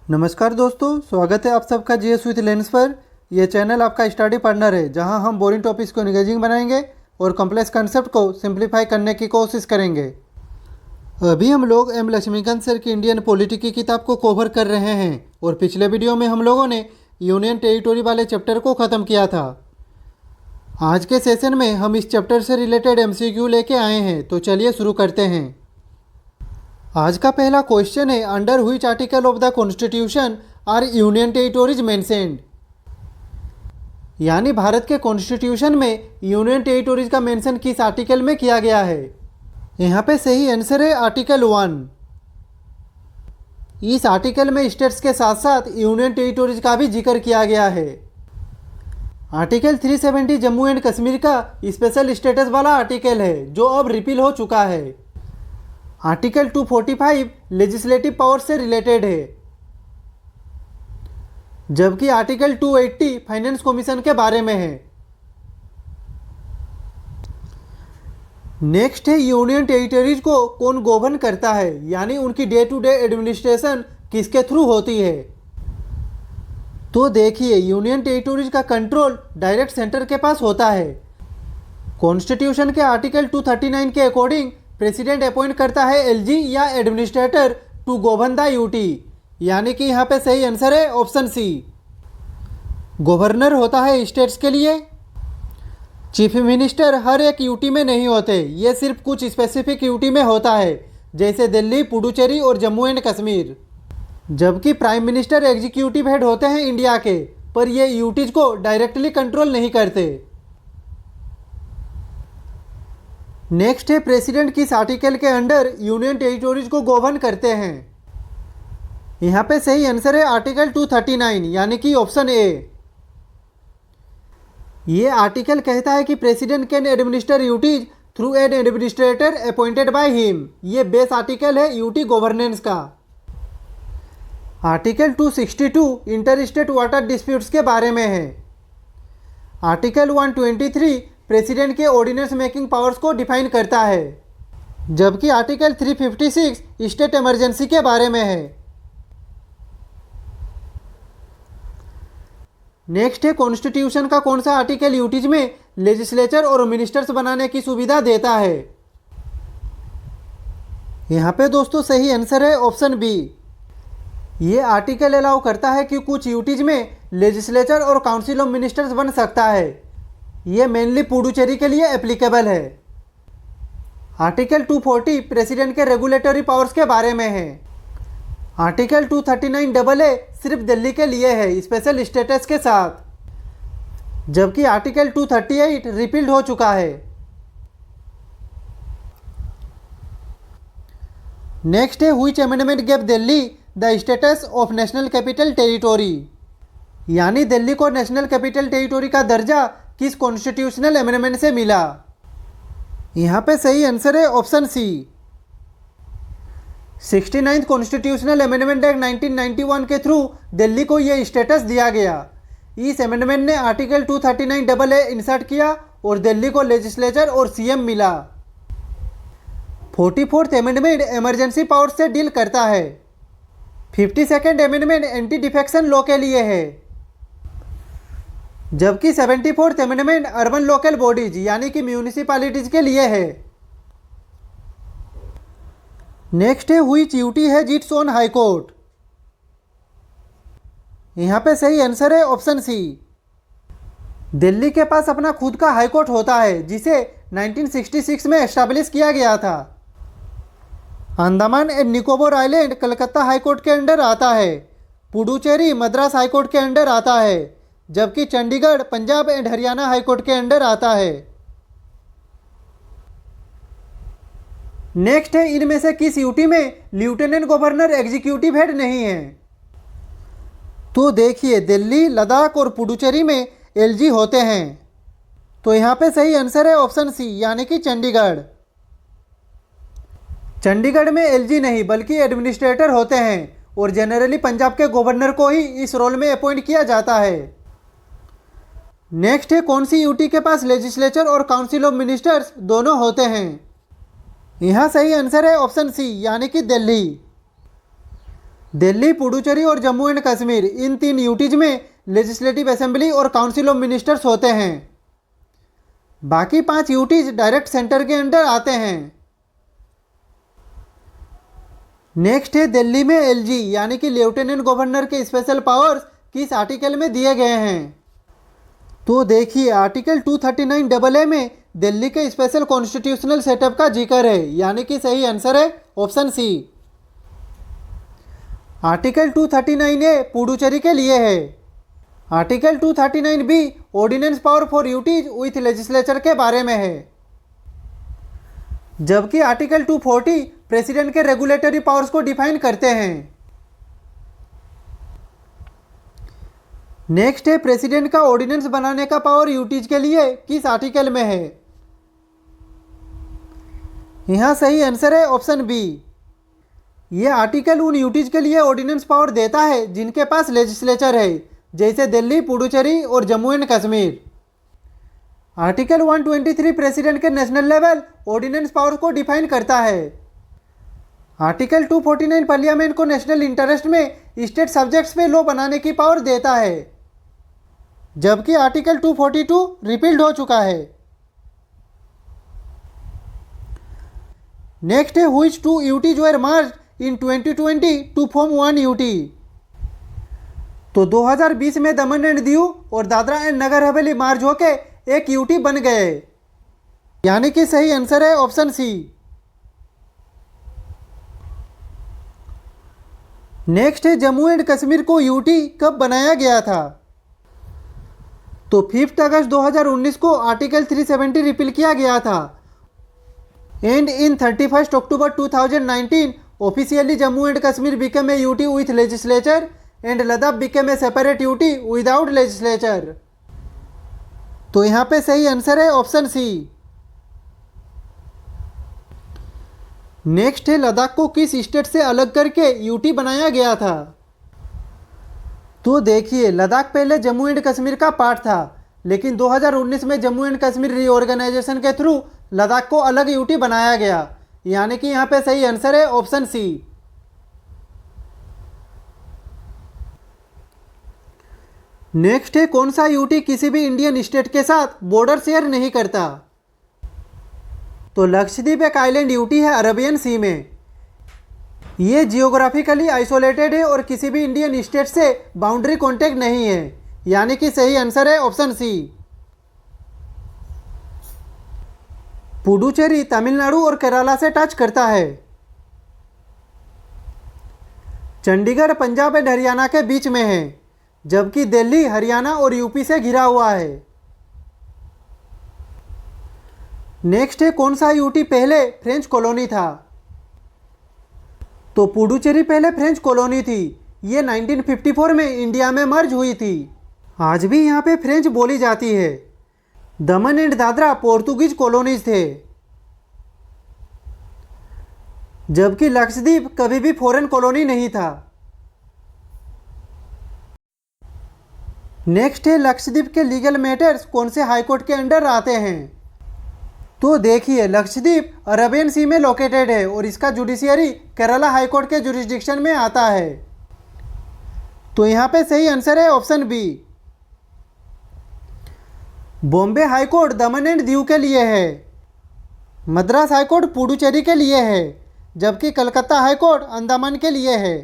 नमस्कार दोस्तों, स्वागत है आप सबका जीएस विथ लेंस पर। यह चैनल आपका स्टडी पार्टनर है जहां हम बोरिंग टॉपिक्स को एंगेजिंग बनाएंगे और कॉम्प्लेक्स कंसेप्ट को सिंप्लीफाई करने की कोशिश करेंगे। अभी हम लोग एम लक्ष्मीकांत सर की इंडियन पॉलिटी की किताब को कवर कर रहे हैं और पिछले वीडियो में हम लोगों ने यूनियन टेरिटोरी वाले चैप्टर को ख़त्म किया था। आज के सेशन में हम इस चैप्टर से रिलेटेड एमसीक्यू लेके आए हैं, तो चलिए शुरू करते हैं। आज का पहला क्वेश्चन है, under which article of the constitution are union territories mentioned. यानी भारत के कॉन्स्टिट्यूशन में यूनियन टेरिटोरीज का मेंशन किस आर्टिकल में किया गया है। यहाँ पे सही आंसर है आर्टिकल 1। इस आर्टिकल में स्टेट्स के साथ साथ यूनियन टेरिटोरीज का भी जिक्र किया गया है। आर्टिकल 370 जम्मू एंड कश्मीर का स्पेशल स्टेटस वाला आर्टिकल है जो अब रिपील हो चुका है। आर्टिकल 245 लेजिस्लेटिव पावर से रिलेटेड है, जबकि आर्टिकल 280 फाइनेंस कमीशन के बारे में है। नेक्स्ट है, यूनियन टेरिटरीज को कौन गवर्न करता है, यानी उनकी डे टू डे एडमिनिस्ट्रेशन किसके थ्रू होती है। तो देखिए, यूनियन टेरिटरीज का कंट्रोल डायरेक्ट सेंटर के पास होता है। कॉन्स्टिट्यूशन के आर्टिकल 239 के अकॉर्डिंग प्रेसिडेंट अपॉइंट करता है एलजी या administrator to govern the UT, यानी कि यहाँ पे सही आंसर है ऑप्शन सी। गवर्नर होता है स्टेट्स के लिए। चीफ मिनिस्टर हर एक यूटी में नहीं होते, ये सिर्फ कुछ स्पेसिफिक यूटी में होता है, जैसे दिल्ली, पुडुचेरी और जम्मू एंड कश्मीर। जबकि प्राइम मिनिस्टर एग्जीक्यूटिव हेड होते हैं इंडिया के, पर ये यूटीज को डायरेक्टली कंट्रोल नहीं करते। नेक्स्ट है, प्रेसिडेंट किस आर्टिकल के अंडर यूनियन टेरिटोरीज को गवर्न करते हैं। यहाँ पे सही आंसर है आर्टिकल 239, यानी कि ऑप्शन ए। ये आर्टिकल कहता है कि president can administer UTs through an administrator appointed by him. ये बेस आर्टिकल है यूटी गवर्नेंस का। Article 262 inter state water disputes के बारे में है। आर्टिकल 123 प्रेसिडेंट के ऑर्डिनेंस मेकिंग पावर्स को डिफाइन करता है, जबकि आर्टिकल 356 स्टेट इमरजेंसी के बारे में है। नेक्स्ट है, कॉन्स्टिट्यूशन का कौन सा आर्टिकल यूटीज में लेजिस्लेचर और मिनिस्टर्स बनाने की सुविधा देता है। यहाँ पे दोस्तों सही आंसर है ऑप्शन बी। ये आर्टिकल अलाउ करता है कि कुछ यूटीज में लेजिस्लेचर और काउंसिल ऑफ मिनिस्टर्स बन सकता है। ये मेनली पुडुचेरी के लिए एप्लीकेबल है। आर्टिकल 240 प्रेसिडेंट के रेगुलेटरी पावर्स के बारे में है। आर्टिकल 239 AA सिर्फ दिल्ली के लिए है स्पेशल स्टेटस के साथ, जबकि आर्टिकल 238 रिपील्ड हो चुका है। नेक्स्ट है, which amendment gave Delhi the status of national capital territory. यानी दिल्ली को नेशनल कैपिटल टेरिटोरी का दर्जा किस कॉन्स्टिट्यूशनल अमेंडमेंट से मिला। यहाँ पे सही आंसर है option C. 69th constitutional amendment act 1991 के थ्रू दिल्ली को यह स्टेटस दिया गया। इस अमेंडमेंट ने आर्टिकल 239 AA इंसर्ट किया और दिल्ली को लेजिस्लेचर और सीएम मिला। 44th अमेंडमेंट इमरजेंसी पावर से डील करता है। 52nd amendment anti defection law के लिए है, जबकि 74th amendment urban local bodies यानी कि म्यूनिसिपैलिटीज के लिए है। नेक्स्ट है, व्हिच यूटी है इट्स ओन हाई कोर्ट। यहाँ पे सही आंसर है ऑप्शन सी। दिल्ली के पास अपना खुद का हाई कोर्ट होता है, जिसे 1966 में एस्टैब्लिश किया गया था। Andaman and Nicobar island Calcutta high court के अंडर आता है। पुडुचेरी मद्रास हाई कोर्ट के अंडर आता है, जबकि Chandigarh Punjab and Haryana high court के अंडर आता है। नेक्स्ट है, इनमें से किस यूटी में लेफ्टिनेंट गवर्नर एग्जीक्यूटिव हेड नहीं है। तो देखिए, दिल्ली, लद्दाख और पुडुचेरी में एलजी होते हैं। तो यहाँ पे सही आंसर है ऑप्शन सी, यानी कि चंडीगढ़। चंडीगढ़ में एलजी नहीं बल्कि एडमिनिस्ट्रेटर होते हैं और जनरली पंजाब के गवर्नर को ही इस रोल में अपॉइंट किया जाता है। नेक्स्ट है, कौन सी यूटी के पास लेजिस्लेचर और काउंसिल ऑफ मिनिस्टर्स दोनों होते हैं। यहाँ सही आंसर है ऑप्शन सी, यानी कि दिल्ली। दिल्ली, पुडुचेरी और Jammu and Kashmir, in 3 UTs में लेजिस्लेटिव असेंबली और काउंसिल ऑफ मिनिस्टर्स होते हैं। बाकी 5 यूटीज डायरेक्ट सेंटर के अंडर आते हैं। नेक्स्ट है दिल्ली में एलजी यानी कि लेफ्टिनेंट गवर्नर के स्पेशल पावर्स किस आर्टिकल में दिए गए हैं। तो देखिए आर्टिकल 239AA में दिल्ली के स्पेशल कॉन्स्टिट्यूशनल सेटअप का जिक्र है, यानी कि सही आंसर है ऑप्शन सी। आर्टिकल 239A पुडुचेरी के लिए है। Article 239B ordinance power for UTs with legislature के बारे में है, जबकि आर्टिकल 240 प्रेसिडेंट के रेगुलेटरी पावर्स को डिफाइन करते हैं। नेक्स्ट है प्रेसिडेंट का ऑर्डिनेंस बनाने का पावर यूटीज के लिए किस आर्टिकल में है। यहां सही आंसर है ऑप्शन बी। यह आर्टिकल उन यूटीज के लिए ऑर्डिनेंस पावर देता है जिनके पास लेजिस्लेचर है, जैसे दिल्ली, पुडुचेरी और Jammu and Kashmir. Article 123 president के नेशनल लेवल ऑर्डिनेंस पावर को डिफाइन करता है। आर्टिकल 249 पार्लियामेंट को नेशनल इंटरेस्ट में स्टेट सब्जेक्ट्स पे लॉ बनाने की पावर देता है, जबकि आर्टिकल 242 रिपील्ड हो चुका है। नेक्स्ट है which 2 UTs were merged in 2020 to form 1 UT. तो 2020 में दमन एंड दीव और दादरा एंड नगर हवेली मर्ज होके एक यूटी बन गए, यानी कि सही आंसर है ऑप्शन सी। नेक्स्ट है जम्मू एंड कश्मीर को यूटी कब बनाया गया था। तो 5 अगस्त 2019 को आर्टिकल 370 रिपील किया गया था, and in 31 October 2019 officially Jammu and Kashmir become a UT with legislature and Ladakh become a separate UT without legislature. तो यहाँ पे सही आंसर है ऑप्शन सी। नेक्स्ट है लद्दाख को किस स्टेट से अलग करके यूटी बनाया गया था। तो देखिए लद्दाख पहले जम्मू एंड कश्मीर का पार्ट था, लेकिन 2019 में जम्मू एंड कश्मीर रीऑर्गेनाइजेशन के थ्रू लद्दाख को अलग यूटी बनाया गया, यानी कि यहाँ पे सही आंसर है ऑप्शन सी। नेक्स्ट है कौन सा यूटी किसी भी इंडियन स्टेट के साथ बॉर्डर शेयर नहीं करता। तो लक्षद्वीप एक आइलैंड यूटी है अरेबियन सी में। ये जियोग्राफिकली आइसोलेटेड है और किसी भी इंडियन स्टेट से बाउंड्री कॉन्टेक्ट नहीं है, यानी कि सही आंसर है ऑप्शन सी। पुडुचेरी तमिलनाडु और केरला से टच करता है। चंडीगढ़ पंजाब एंड हरियाणा के बीच में है, जबकि दिल्ली हरियाणा और यूपी से घिरा हुआ है। नेक्स्ट है कौन सा यूटी पहले फ्रेंच कॉलोनी था। तो पुडुचेरी पहले फ्रेंच कॉलोनी थी, ये 1954 में इंडिया में मर्ज हुई थी। आज भी यहाँ पे फ्रेंच बोली जाती है। दमन एंड दादरा पोर्तुगीज कॉलोनीज थे, जबकि लक्षद्वीप कभी भी फॉरेन कॉलोनी नहीं था। नेक्स्ट है लक्षद्वीप के लीगल मैटर्स कौन से हाईकोर्ट के अंडर आते हैं। तो देखिए लक्षद्वीप अरेबियन सी में लोकेटेड है और इसका जुडिशियरी केरला हाईकोर्ट के जुरिस्डिक्शन में आता है। तो यहाँ पे सही आंसर है option B. Bombay high court Daman and Diu के लिए है। मद्रास हाईकोर्ट पुडुचेरी के लिए है, जबकि कलकत्ता हाईकोर्ट अंडमान के लिए है।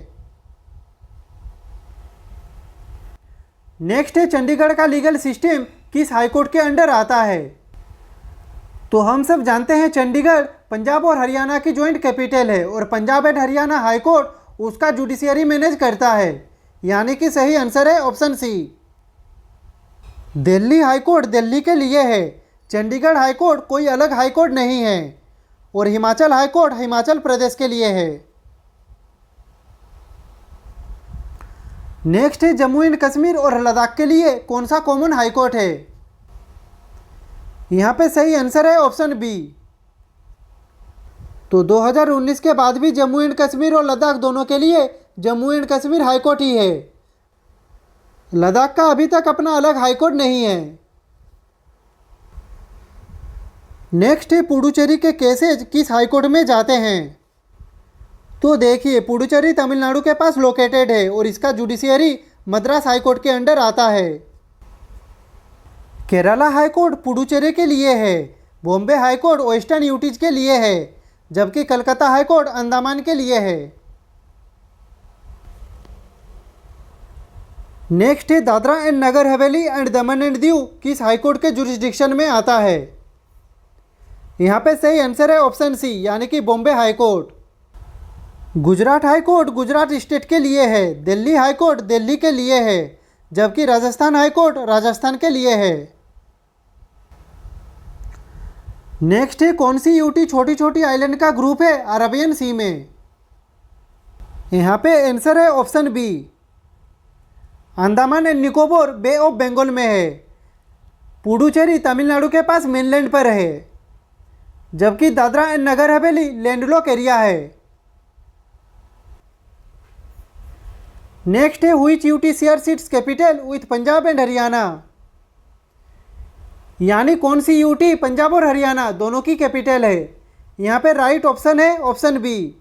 नेक्स्ट है चंडीगढ़ का लीगल सिस्टम किस हाईकोर्ट के अंडर आता है। तो हम सब जानते हैं चंडीगढ़ पंजाब और हरियाणा की जॉइंट कैपिटल है और पंजाब एंड हरियाणा हाईकोर्ट उसका जुडिशियरी मैनेज करता है, यानी कि सही आंसर है option C. Delhi high court Delhi के लिए है, चंडीगढ़ हाईकोर्ट कोई अलग हाईकोर्ट नहीं है, और हिमाचल हाईकोर्ट हिमाचल प्रदेश के लिए है। नेक्स्ट है जम्मू एंड कश्मीर और लद्दाख के लिए कौन सा कॉमन हाईकोर्ट है। यहाँ पे सही आंसर है ऑप्शन बी। तो 2019 के बाद भी जम्मू एंड कश्मीर और लद्दाख दोनों के लिए जम्मू एंड कश्मीर हाईकोर्ट ही है। लद्दाख का अभी तक अपना अलग हाईकोर्ट नहीं है। नेक्स्ट है पुडुचेरी के केसेज किस हाईकोर्ट में जाते हैं। तो देखिए पुडुचेरी तमिलनाडु के पास लोकेटेड है और इसका जुडिशियरी मद्रास हाई कोर्ट के अंडर आता है। केरला हाई कोर्ट पुडुचेरी के लिए है, Bombay high court western UTs के लिए है, जबकि कलकत्ता हाई कोर्ट अंडमान के लिए है। नेक्स्ट है Dadra and Nagar Haveli and Daman and Diu किस हाई कोर्ट के जुरिस्डिक्शन में आता है। यहाँ पे सही आंसर है ऑप्शन सी यानी कि Bombay high court. Gujarat high court Gujarat state के लिए है, दिल्ली हाई कोर्ट दिल्ली के लिए है, जबकि राजस्थान हाई कोर्ट राजस्थान के लिए है। नेक्स्ट है कौन सी यूटी छोटी छोटी आइलैंड का ग्रुप है अरेबियन सी में। यहाँ पे आंसर है option B, Andaman and Nicobar bay of Bengal में है। पुडुचेरी तमिलनाडु के पास मेनलैंड पर है, जबकि Dadra and Nagar Haveli landlocked area है। नेक्स्ट है which UT shares it's capital with Punjab and Haryana. यानी कौन सी यूटी पंजाब और हरियाणा दोनों की कैपिटल है। यहाँ पे राइट ऑप्शन है ऑप्शन बी।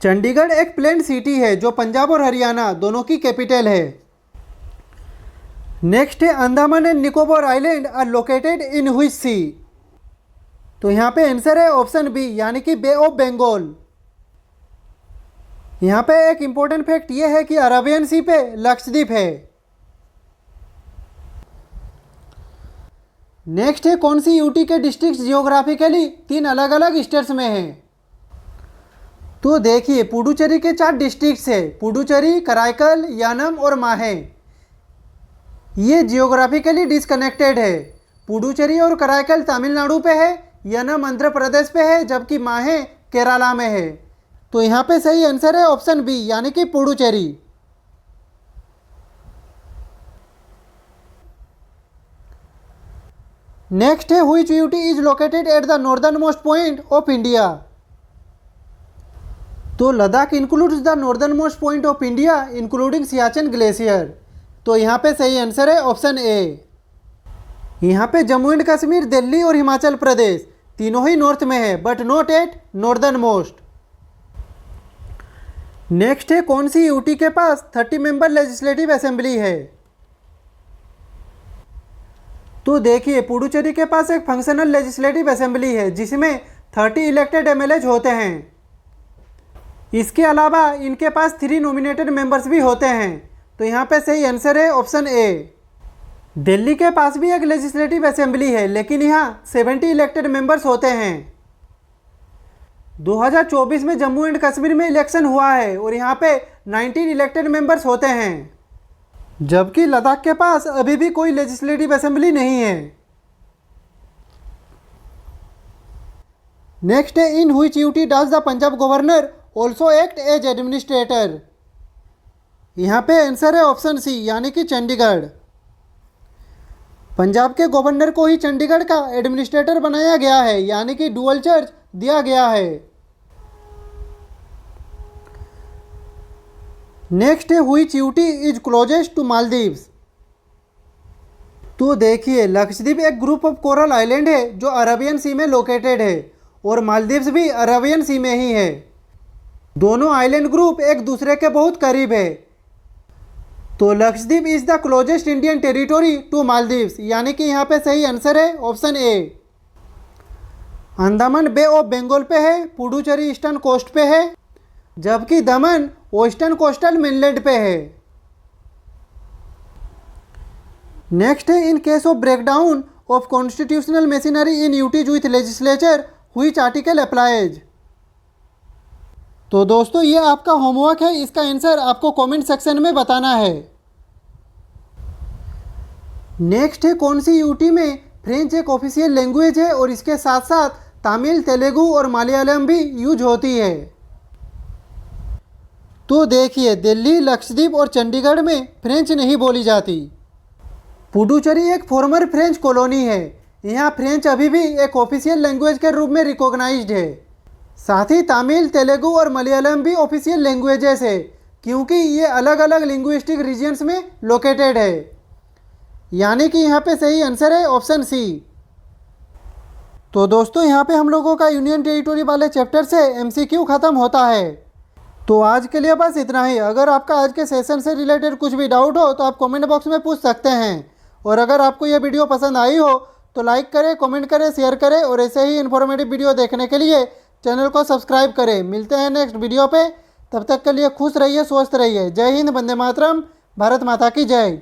चंडीगढ़ एक प्लेन सिटी है जो पंजाब और हरियाणा दोनों की कैपिटल है। नेक्स्ट है Andaman and Nicobar island are located in which sea. तो यहाँ पे आंसर है ऑप्शन बी यानी कि बे ऑफ बंगाल। यहाँ पे एक इंपॉर्टेंट फैक्ट ये है कि अरेबियन सी पे लक्षद्वीप है। नेक्स्ट है कौन सी यूटी के डिस्ट्रिक्ट जियोग्राफिकली 3 अलग अलग स्टेट्स में हैं। तो देखिए पुडुचेरी के 4 डिस्ट्रिक्ट्स है, पुडुचेरी, कराईकल, यानम और माहे। ये जियोग्राफिकली डिसकनेक्टेड है। पुडुचेरी और कराईकल तमिलनाडु पे है, यानम आंध्र प्रदेश पे है, जबकि माहे केरला में है। तो यहाँ पे सही आंसर है ऑप्शन बी यानी कि पुडुचेरी। नेक्स्ट है which UT is located at the northern most point of India. तो Ladakh includes the northern most point of India including Siachen glacier. तो यहाँ पे सही आंसर है ऑप्शन ए। यहाँ पे जम्मू एंड कश्मीर, दिल्ली और हिमाचल प्रदेश तीनों ही नॉर्थ में है but not at northern most. Next है कौन सी यूटी के पास 30 मेंबर लेजिस्लेटिव असेंबली है। तो देखिए पुडुचेरी के पास एक फंक्शनल लेजिस्लेटिव असेंबली है जिसमें 30 इलेक्टेड एमएलएज होते हैं। इसके अलावा इनके पास 3 नॉमिनेटेड मेंबर्स भी होते हैं। तो यहाँ पे सही आंसर है ऑप्शन ए। दिल्ली के पास भी एक लेजिस्लेटिव असेंबली है लेकिन यहाँ 70 इलेक्टेड मेंबर्स होते हैं। 2024 में जम्मू एंड कश्मीर में इलेक्शन हुआ है और यहाँ पे 19 इलेक्टेड मेंबर्स होते हैं, जबकि लद्दाख के पास अभी भी कोई लेजिस्लेटिव असेंबली नहीं है। नेक्स्ट है in which UT does the Punjab governor also act as administrator. यहाँ पे आंसर है ऑप्शन सी यानी कि चंडीगढ़। पंजाब के गवर्नर को ही चंडीगढ़ का एडमिनिस्ट्रेटर बनाया गया है यानी कि डुअल चार्ज दिया गया है। नेक्स्ट है which UT is closest to Maldives. तो देखिए लक्षद्वीप एक ग्रुप ऑफ कोरल आइलैंड है जो अरेबियन सी में लोकेटेड है और मालदीव्स भी अरेबियन सी में ही है। दोनों आइलैंड ग्रुप एक दूसरे के बहुत करीब है। तो Lakshadweep is the closest Indian territory to Maldives यानी कि यहाँ पे सही आंसर है option A. Andaman bay of Bengal पे है, पुडुचेरी ईस्टर्न कोस्ट पे है, जबकि दमन वेस्टर्न कोस्टल मेनलैंड पे है। नेक्स्ट है in case of breakdown of constitutional machinery in UTs with legislature which article applies. तो दोस्तों ये आपका होमवर्क है, इसका आंसर आपको कमेंट सेक्शन में बताना है। नेक्स्ट है कौन सी यूटी में फ्रेंच एक ऑफिशियल लैंग्वेज है और इसके साथ साथ तमिल, तेलुगु और मलयालम भी यूज होती है। तो देखिए दिल्ली, लक्षद्वीप और चंडीगढ़ में फ्रेंच नहीं बोली जाती। पुडुचेरी एक फॉर्मर फ्रेंच कॉलोनी है, यहाँ फ्रेंच अभी भी एक ऑफिशियल लैंग्वेज के रूप में रिकॉग्नाइज्ड है। साथ ही तमिल, तेलुगु और मलयालम भी ऑफिशियल लैंग्वेजेस है क्योंकि ये अलग अलग लिंग्विस्टिक रीजन्स में लोकेटेड है। यानी कि यहाँ पे सही आंसर है ऑप्शन सी। तो दोस्तों यहाँ पे हम लोगों का यूनियन टेरिटोरी वाले चैप्टर से एमसीक्यू ख़त्म होता है। तो आज के लिए बस इतना ही। अगर आपका आज के सेशन से रिलेटेड कुछ भी डाउट हो तो आप कमेंट बॉक्स में पूछ सकते हैं। और अगर आपको ये वीडियो पसंद आई हो तो लाइक करें, कमेंट करें, शेयर करें और ऐसे ही इन्फॉर्मेटिव वीडियो देखने के लिए चैनल को सब्सक्राइब करें। मिलते हैं नेक्स्ट वीडियो पे, तब तक के लिए खुश रहिए, स्वस्थ रहिए। जय हिंद, वंदे मातरम, भारत माता की जय।